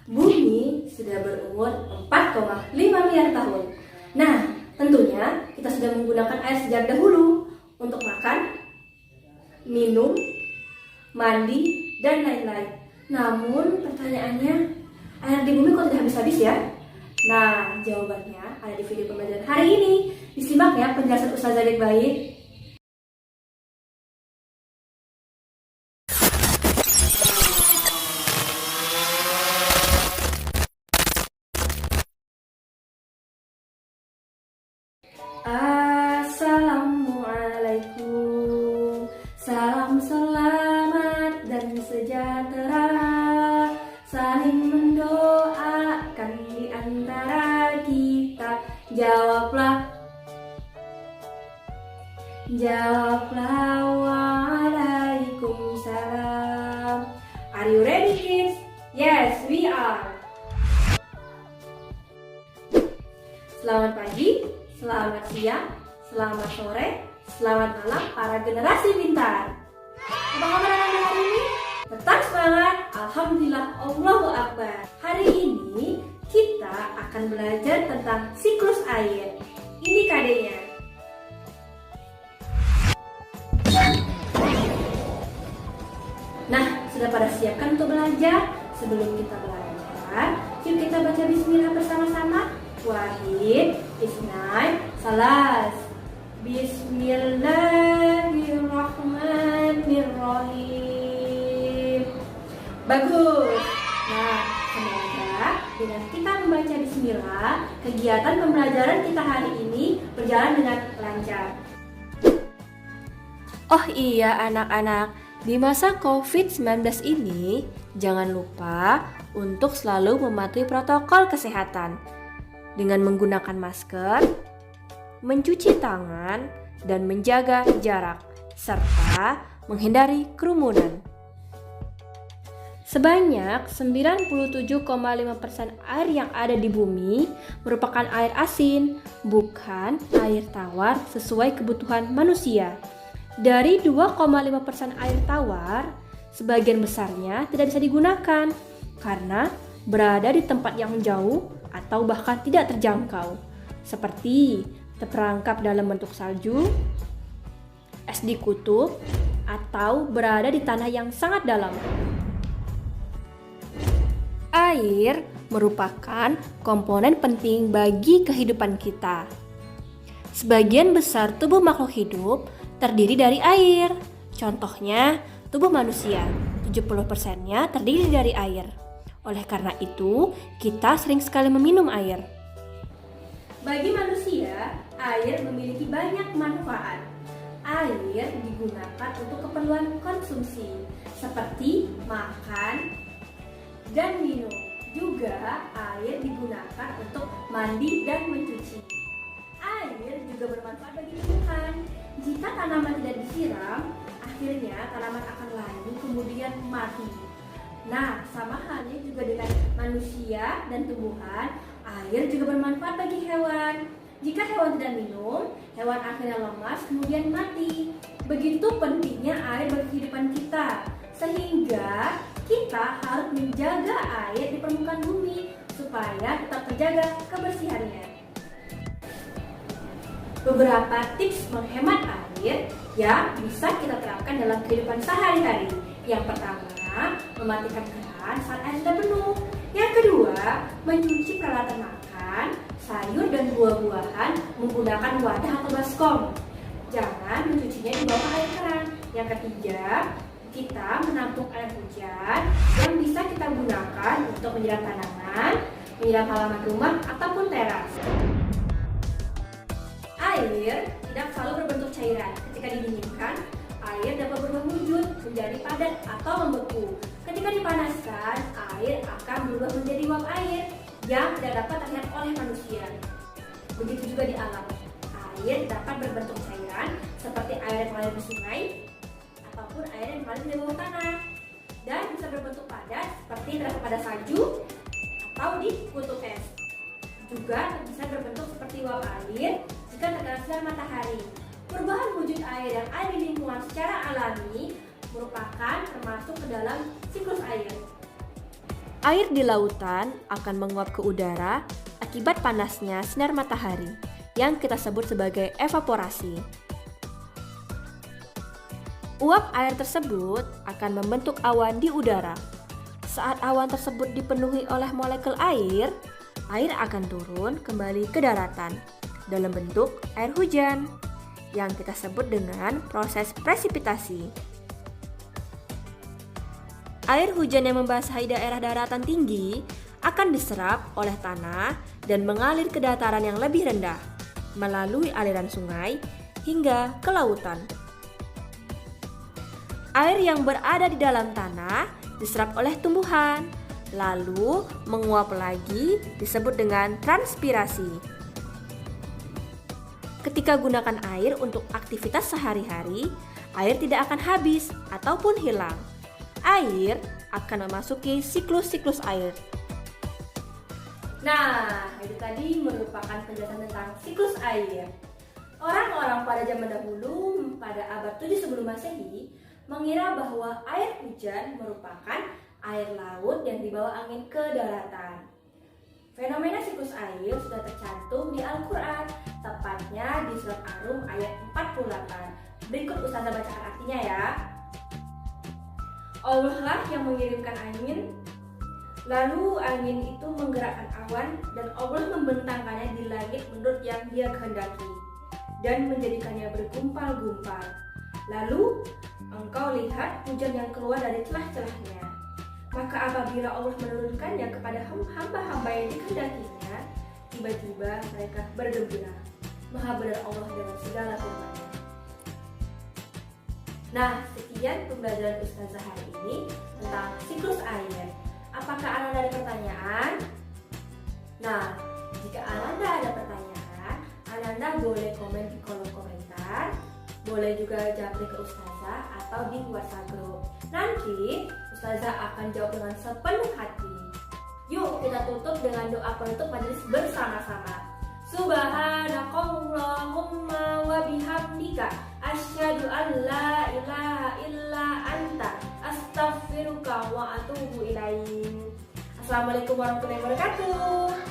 Bumi sudah berumur 4,5 miliar tahun. Nah, tentunya kita sudah menggunakan air sejak dahulu untuk makan, minum, mandi, dan lain-lain. Namun pertanyaannya, air di bumi kok tidak habis-habis ya? Nah, jawabannya ada di video pembelajaran hari ini. Disimak ya penjelasan Ustazah baik-baik. Assalamualaikum. Salam selamat dan sejahtera. Saling mendoakan di antara kita. Jawablah waalaikumsalam. Are you ready, kids? Yes, we are. Selamat pagi, selamat siang, selamat sore, selamat malam para generasi pintar. Apa kabar anak-anak hari ini? Tetap semangat, alhamdulillah, Allahu Akbar. Hari ini kita akan belajar tentang siklus air. Ini KD-nya. Nah, sudah pada siapkan untuk belajar? Sebelum kita belajar, yuk kita baca bismillah bersama-sama. Wahid, Isnai, Salas. Bismillahirrahmanirrahim. Bagus. Nah, semoga dengan kita membaca bismillah, kegiatan pembelajaran kita hari ini berjalan dengan lancar. Oh iya anak-anak, di masa COVID-19 ini, jangan lupa untuk selalu mematuhi protokol kesehatan dengan menggunakan masker, mencuci tangan, dan menjaga jarak, serta menghindari kerumunan. Sebanyak 97,5% air yang ada di bumi merupakan air asin, bukan air tawar sesuai kebutuhan manusia. Dari 2,5% air tawar, sebagian besarnya tidak bisa digunakan karena berada di tempat yang jauh atau bahkan tidak terjangkau, seperti terperangkap dalam bentuk salju, es di kutub, atau berada di tanah yang sangat dalam. Air merupakan komponen penting bagi kehidupan kita. Sebagian besar tubuh makhluk hidup terdiri dari air. Contohnya, tubuh manusia, 70%-nya terdiri dari air. Oleh karena itu, kita sering sekali meminum air. Bagi manusia, air memiliki banyak manfaat. Air digunakan untuk keperluan konsumsi, seperti makan dan minum. Juga air digunakan untuk mandi dan mencuci. Air juga bermanfaat bagi tumbuhan. Jika tanaman tidak disiram, akhirnya tanaman akan layu kemudian mati. Nah, sama halnya juga dengan manusia dan tumbuhan, air juga bermanfaat bagi hewan. Jika hewan tidak minum, hewan akhirnya lemas kemudian mati. Begitu pentingnya air bagi kehidupan kita, sehingga kita harus menjaga air di permukaan bumi supaya tetap terjaga kebersihannya. Beberapa tips menghemat air yang bisa kita terapkan dalam kehidupan sehari-hari. Yang pertama, mematikan keran saat air sudah penuh. Yang kedua, mencuci peralatan makan, sayur dan buah-buahan menggunakan wadah atau baskom. Jangan mencucinya di bawah air keran. Yang ketiga, kita menampung air hujan yang bisa kita gunakan untuk menyiram tanaman, menyiram halaman rumah ataupun teras. Air tidak selalu berbentuk cairan. Ketika didinginkan, air dapat berubah wujud menjadi padat atau membeku. Ketika dipanaskan, air akan berubah menjadi uap air yang tidak dapat terlihat oleh manusia. Begitu juga di alam. Air dapat berbentuk cairan seperti air yang mengalir di sungai ataupun air yang mengalir di bawah tanah, dan bisa berbentuk padat seperti terdapat pada salju atau di kutub es. Juga bisa berbentuk seperti uap air jika terkena sinar matahari. Perubahan wujud air yang ada di lingkungan secara alami merupakan termasuk ke dalam siklus air. Air di lautan akan menguap ke udara akibat panasnya sinar matahari yang kita sebut sebagai evaporasi. Uap air tersebut akan membentuk awan di udara. Saat awan tersebut dipenuhi oleh molekul air akan turun kembali ke daratan dalam bentuk air hujan yang kita sebut dengan proses presipitasi. Air hujan yang membasahi daerah daratan tinggi akan diserap oleh tanah dan mengalir ke dataran yang lebih rendah melalui aliran sungai hingga ke lautan. Air yang berada di dalam tanah diserap oleh tumbuhan, lalu menguap lagi disebut dengan transpirasi. Ketika gunakan air untuk aktivitas sehari-hari, air tidak akan habis ataupun hilang. Air akan memasuki siklus-siklus air. Nah, itu tadi merupakan penjelasan tentang siklus air. Orang-orang pada zaman dahulu, pada abad 7 sebelum Masehi, mengira bahwa air hujan merupakan air laut yang dibawa angin ke daratan. Fenomena siklus air sudah tercantum di Al-Quran, tepatnya di surat Ar-Rum ayat 48. Berikut Ustazah bacakan artinya ya. Allah lah yang mengirimkan angin, lalu angin itu menggerakkan awan dan Allah membentangkannya di langit menurut yang Dia kehendaki dan menjadikannya bergumpal-gumpal. Lalu engkau lihat hujan yang keluar dari celah-celahnya. Maka apabila Allah menurunkannya kepada hamba-hamba yang dikehendakinya, tiba-tiba mereka bergembira. Maha benar Allah dengan segala firman-Nya. Nah, sekian pembelajaran Ustazah hari ini tentang siklus air. Apakah Ananda ada pertanyaan? Nah, jika Ananda ada pertanyaan, Ananda boleh komen di kolom komentar. Boleh juga japri ke Ustazah atau di WhatsApp group. Nanti Ustazah akan jawab dengan sepenuh hati. Yuk kita tutup dengan doa penutup majelis bersama-sama. Subhanakallahumma wa bihamdika asyhadu an la ilaha illa anta astaghfiruka wa atubu ilaik. Assalamualaikum warahmatullahi wabarakatuh.